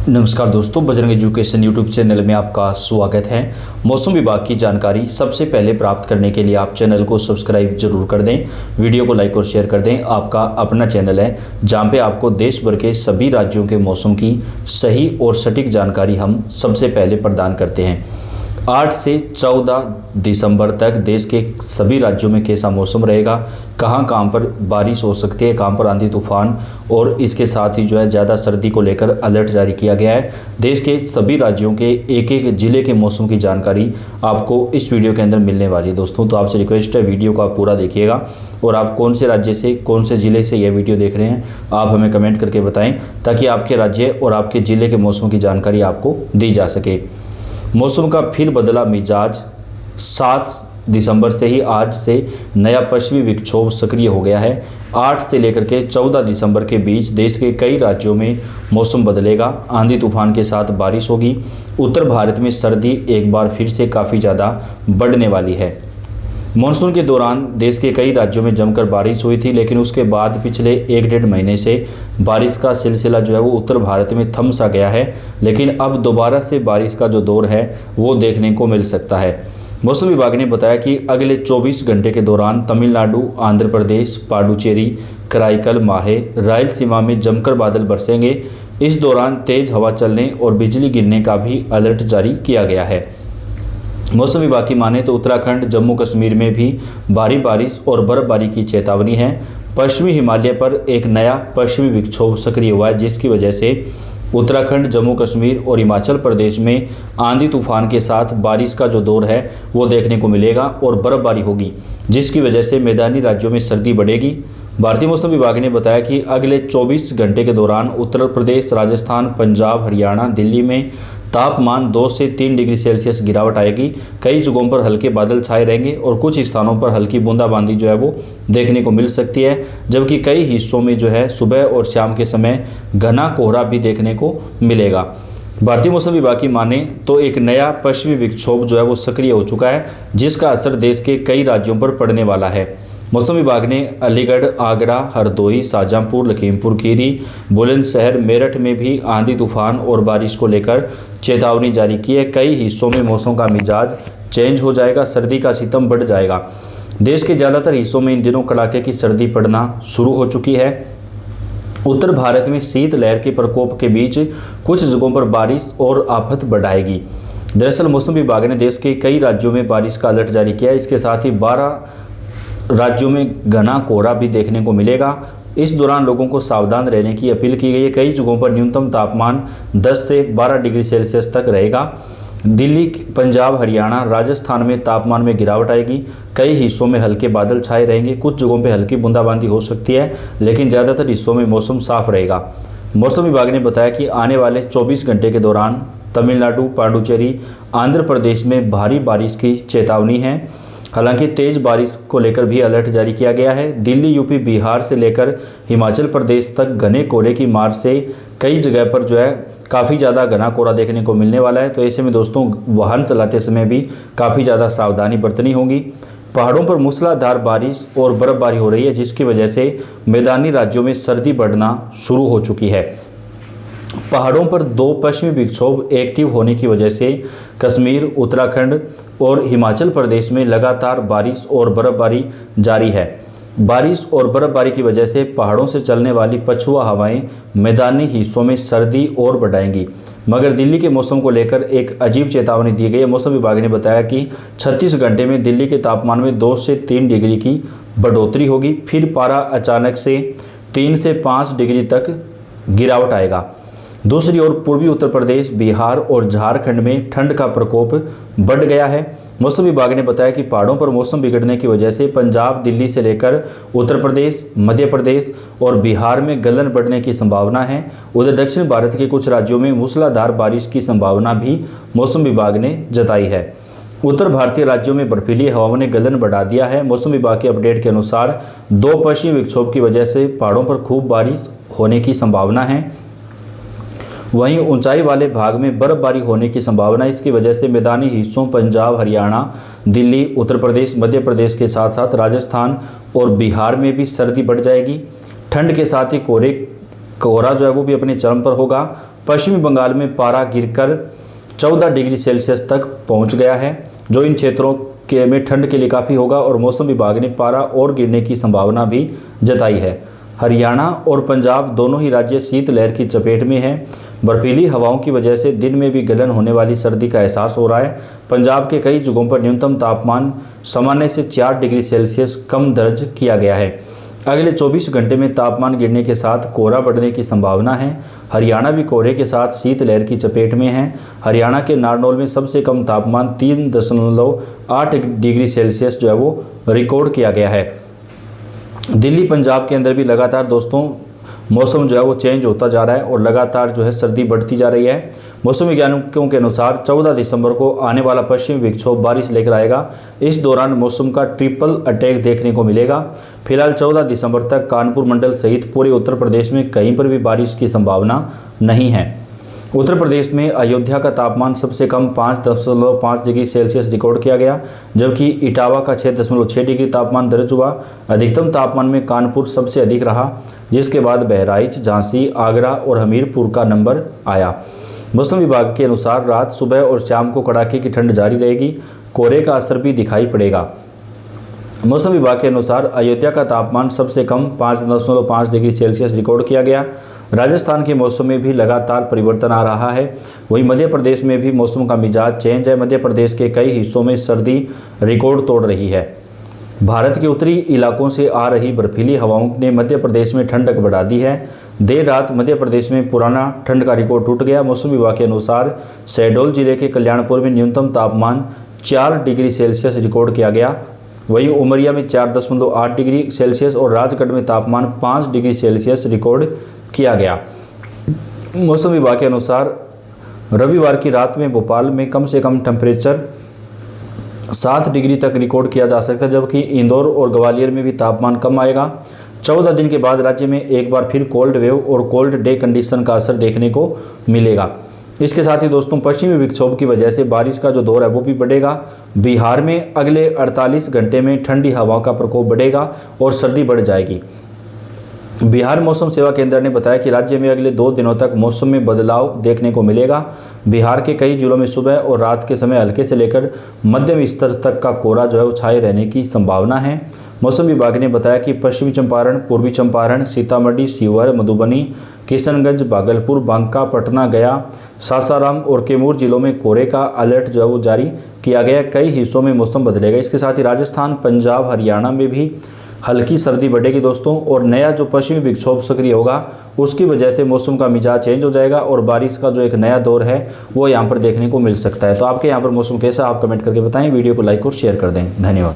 नमस्कार दोस्तों, Bajrang education YouTube channel में आपका स्वागत है। मौसम विभाग की जानकारी सबसे पहले प्राप्त करने के लिए आप चैनल को सब्सक्राइब जरूर कर दें, वीडियो को लाइक और शेयर कर दें। आपका अपना चैनल है जहां पे आपको देश भर के सभी राज्यों के मौसम की सही और सटीक जानकारी हम सबसे पहले प्रदान करते हैं। 8 से 14 दिसंबर तक देश के सभी राज्यों में कैसा मौसम रहेगा, कहां पर बारिश हो सकती है, कहां पर आंधी तूफान, और इसके साथ ही ज़्यादा सर्दी को लेकर अलर्ट जारी किया गया है। देश के सभी राज्यों के एक एक ज़िले के मौसम की जानकारी आपको इस वीडियो के अंदर मिलने वाली है। दोस्तों, तो आपसे रिक्वेस्ट है वीडियो को आप पूरा देखिएगा, और आप कौन से राज्य से, कौन से ज़िले से यह वीडियो देख रहे हैं आप हमें कमेंट करके बताएं, ताकि आपके राज्य और आपके ज़िले के मौसम की जानकारी आपको दी जा सके। मौसम का फिर बदला मिजाज। 7 दिसंबर से ही आज से नया पश्चिमी विक्षोभ सक्रिय हो गया है। 8 से लेकर के 14 दिसंबर के बीच देश के कई राज्यों में मौसम बदलेगा। आंधी तूफान के साथ बारिश होगी। उत्तर भारत में सर्दी एक बार फिर से काफ़ी ज़्यादा बढ़ने वाली है। मानसून के दौरान देश के कई राज्यों में जमकर बारिश हुई थी, लेकिन उसके बाद पिछले 1-1.5 महीने से बारिश का सिलसिला वो उत्तर भारत में थम सा गया है। लेकिन अब दोबारा से बारिश का जो दौर है वो देखने को मिल सकता है। मौसम विभाग ने बताया कि अगले 24 घंटे के दौरान तमिलनाडु, आंध्र प्रदेश, पांडुचेरी, कराईकल, माहे, रायलसीमा में जमकर बादल बरसेंगे। इस दौरान तेज हवा चलने और बिजली गिरने का भी अलर्ट जारी किया गया है। मौसम विभाग की माने तो उत्तराखंड, जम्मू कश्मीर में भी भारी बारिश और बर्फबारी की चेतावनी है। पश्चिमी हिमालय पर एक नया पश्चिमी विक्षोभ सक्रिय हुआ है, जिसकी वजह से उत्तराखंड, जम्मू कश्मीर और हिमाचल प्रदेश में आंधी तूफान के साथ बारिश का जो दौर है वो देखने को मिलेगा और बर्फबारी होगी, जिसकी वजह से मैदानी राज्यों में सर्दी बढ़ेगी। भारतीय मौसम विभाग ने बताया कि अगले 24 घंटे के दौरान उत्तर प्रदेश, राजस्थान, पंजाब, हरियाणा, दिल्ली में तापमान 2 से 3 डिग्री सेल्सियस गिरावट आएगी। कई जगहों पर हल्के बादल छाए रहेंगे और कुछ स्थानों पर हल्की बूंदाबांदी वो देखने को मिल सकती है, जबकि कई हिस्सों में सुबह और शाम के समय घना कोहरा भी देखने को मिलेगा। भारतीय मौसम विभाग की माने तो एक नया पश्चिमी विक्षोभ वो सक्रिय हो चुका है, जिसका असर देश के कई राज्यों पर पड़ने वाला है। मौसम विभाग ने अलीगढ़, आगरा, हरदोई, शाहजहांपुर, लखीमपुर खीरी, बुलंदशहर, मेरठ में भी आंधी तूफान और बारिश को लेकर चेतावनी जारी की है। कई हिस्सों में मौसम का मिजाज चेंज हो जाएगा, सर्दी का सितम बढ़ जाएगा। देश के ज़्यादातर हिस्सों में इन दिनों कड़ाके की सर्दी पड़ना शुरू हो चुकी है। उत्तर भारत में शीतलहर के प्रकोप के बीच कुछ जगहों पर बारिश और आफत बढ़ाएगी। दरअसल मौसम विभाग ने देश के कई राज्यों में बारिश का अलर्ट जारी किया है। इसके साथ ही 12 राज्यों में घना कोहरा भी देखने को मिलेगा। इस दौरान लोगों को सावधान रहने की अपील की गई है। कई जगहों पर न्यूनतम तापमान 10 से 12 डिग्री सेल्सियस तक रहेगा। दिल्ली, पंजाब, हरियाणा, राजस्थान में तापमान में गिरावट आएगी। कई हिस्सों में हल्के बादल छाए रहेंगे। कुछ जगहों पर हल्की बूंदाबांदी हो सकती है, लेकिन ज़्यादातर हिस्सों में मौसम साफ रहेगा। मौसम विभाग ने बताया कि आने वाले 24 घंटे के दौरान तमिलनाडु, पांडुचेरी, आंध्र प्रदेश में भारी बारिश की चेतावनी है। हालांकि तेज बारिश को लेकर भी अलर्ट जारी किया गया है। दिल्ली, यूपी, बिहार से लेकर हिमाचल प्रदेश तक घने कोहरे की मार से कई जगह पर काफ़ी ज़्यादा घना कोहरा देखने को मिलने वाला है। तो ऐसे में दोस्तों, वाहन चलाते समय भी काफ़ी ज़्यादा सावधानी बरतनी होगी। पहाड़ों पर मूसलाधार बारिश और बर्फबारी हो रही है, जिसकी वजह से मैदानी राज्यों में सर्दी बढ़ना शुरू हो चुकी है। पहाड़ों पर 2 पश्चिमी विक्षोभ एक्टिव होने की वजह से कश्मीर, उत्तराखंड और हिमाचल प्रदेश में लगातार बारिश और बर्फबारी जारी है। बारिश और बर्फबारी की वजह से पहाड़ों से चलने वाली पछुआ हवाएं मैदानी हिस्सों में सर्दी और बढ़ाएंगी। मगर दिल्ली के मौसम को लेकर एक अजीब चेतावनी दी गई है। मौसम विभाग ने बताया कि 36 घंटे में दिल्ली के तापमान में 2 से 3 डिग्री की बढ़ोतरी होगी। फिर पारा अचानक से 3 से 5 डिग्री तक गिरावट आएगा। दूसरी ओर पूर्वी उत्तर प्रदेश, बिहार और झारखंड में ठंड का प्रकोप बढ़ गया है। मौसम विभाग ने बताया कि पहाड़ों पर मौसम बिगड़ने की वजह से पंजाब, दिल्ली से लेकर उत्तर प्रदेश, मध्य प्रदेश और बिहार में गलन बढ़ने की संभावना है। उधर दक्षिण भारत के कुछ राज्यों में मूसलाधार बारिश की संभावना भी मौसम विभाग ने जताई है। उत्तर भारतीय राज्यों में बर्फीली हवाओं ने गलन बढ़ा दिया है। मौसम विभाग के अपडेट के अनुसार 2 पश्चिमी विक्षोभ की वजह से पहाड़ों पर खूब बारिश होने की संभावना है। वहीं ऊंचाई वाले भाग में बर्फबारी होने की संभावना है। इसकी वजह से मैदानी हिस्सों पंजाब, हरियाणा, दिल्ली, उत्तर प्रदेश, मध्य प्रदेश के साथ साथ राजस्थान और बिहार में भी सर्दी बढ़ जाएगी। ठंड के साथ ही कोहरा वो भी अपने चरम पर होगा। पश्चिमी बंगाल में पारा गिरकर 14 डिग्री सेल्सियस तक पहुंच गया है, जो इन क्षेत्रों के में ठंड के लिए काफ़ी होगा और मौसम विभाग ने पारा और गिरने की संभावना भी जताई है। हरियाणा और पंजाब दोनों ही राज्य शीतलहर की चपेट में हैं। बर्फीली हवाओं की वजह से दिन में भी गलन होने वाली सर्दी का एहसास हो रहा है। पंजाब के कई जगहों पर न्यूनतम तापमान सामान्य से 4 डिग्री सेल्सियस कम दर्ज किया गया है। अगले 24 घंटे में तापमान गिरने के साथ कोहरा बढ़ने की संभावना है। हरियाणा भी कोहरे के साथ शीतलहर की चपेट में है। हरियाणा के नारनौल में सबसे कम तापमान 3.8 डिग्री सेल्सियस जो है वो रिकॉर्ड किया गया है। दिल्ली पंजाब के अंदर भी लगातार दोस्तों मौसम जो है वो चेंज होता जा रहा है और लगातार जो है सर्दी बढ़ती जा रही है। मौसम वैज्ञानिकों के अनुसार 14 दिसंबर को आने वाला पश्चिमी विक्षोभ बारिश लेकर आएगा। इस दौरान मौसम का ट्रिपल अटैक देखने को मिलेगा। फिलहाल 14 दिसंबर तक कानपुर मंडल सहित पूरे उत्तर प्रदेश में कहीं पर भी बारिश की संभावना नहीं है। उत्तर प्रदेश में अयोध्या का तापमान सबसे कम 5.5 डिग्री सेल्सियस रिकॉर्ड किया गया, जबकि इटावा का 6.6 डिग्री तापमान दर्ज हुआ। अधिकतम तापमान में कानपुर सबसे अधिक रहा, जिसके बाद बहराइच, झांसी, आगरा और हमीरपुर का नंबर आया। मौसम विभाग के अनुसार रात, सुबह और शाम को कड़ाके की ठंड जारी रहेगी। कोहरे का असर भी दिखाई पड़ेगा। मौसम विभाग के अनुसार अयोध्या का तापमान सबसे कम 5.5 डिग्री सेल्सियस रिकॉर्ड किया गया। राजस्थान के मौसम में भी लगातार परिवर्तन आ रहा है। वहीं मध्य प्रदेश में भी मौसम का मिजाज चेंज है। मध्य प्रदेश के कई हिस्सों में सर्दी रिकॉर्ड तोड़ रही है। भारत के उत्तरी इलाकों से आ रही बर्फीली हवाओं ने मध्य प्रदेश में ठंडक बढ़ा दी है। देर रात मध्य प्रदेश में पुराना ठंड का रिकॉर्ड टूट गया। मौसम विभाग के अनुसार शहडोल जिले के कल्याणपुर में न्यूनतम तापमान 4 डिग्री सेल्सियस रिकॉर्ड किया गया। वहीं उमरिया में 4.8 डिग्री सेल्सियस और राजगढ़ में तापमान 5 डिग्री सेल्सियस रिकॉर्ड किया गया। मौसम विभाग के अनुसार रविवार की रात में भोपाल में कम से कम टेम्परेचर 7 डिग्री तक रिकॉर्ड किया जा सकता है, जबकि इंदौर और ग्वालियर में भी तापमान कम आएगा। 14 दिन के बाद राज्य में एक बार फिर कोल्ड वेव और कोल्ड डे कंडीशन का असर देखने को मिलेगा। इसके साथ ही दोस्तों पश्चिमी विक्षोभ की वजह से बारिश का जो दौर है वो भी बढ़ेगा। बिहार में अगले 48 घंटे में ठंडी हवा का प्रकोप बढ़ेगा और सर्दी बढ़ जाएगी। बिहार मौसम सेवा केंद्र ने बताया कि राज्य में अगले 2 दिनों तक मौसम में बदलाव देखने को मिलेगा। बिहार के कई जिलों में सुबह और रात के समय हल्के से लेकर मध्यम स्तर तक का कोहरा जो है वो छाए रहने की संभावना है। मौसम विभाग ने बताया कि पश्चिमी चंपारण, पूर्वी चंपारण, सीतामढ़ी, शिवहर, मधुबनी, किशनगंज, भागलपुर, बांका, पटना, गया, सासाराम और कैमूर जिलों में कोहरे का अलर्ट जो है वो जारी किया गया। कई हिस्सों में मौसम बदलेगा। इसके साथ ही राजस्थान, पंजाब, हरियाणा में भी हल्की सर्दी बढ़ेगी दोस्तों। और नया जो पश्चिमी विक्षोभ सक्रिय होगा उसकी वजह से मौसम का मिजाज चेंज हो जाएगा और बारिश का जो एक नया दौर है वो यहाँ पर देखने को मिल सकता है। तो आपके यहाँ पर मौसम कैसा, आप कमेंट करके बताएं। वीडियो को लाइक और शेयर कर दें। धन्यवाद।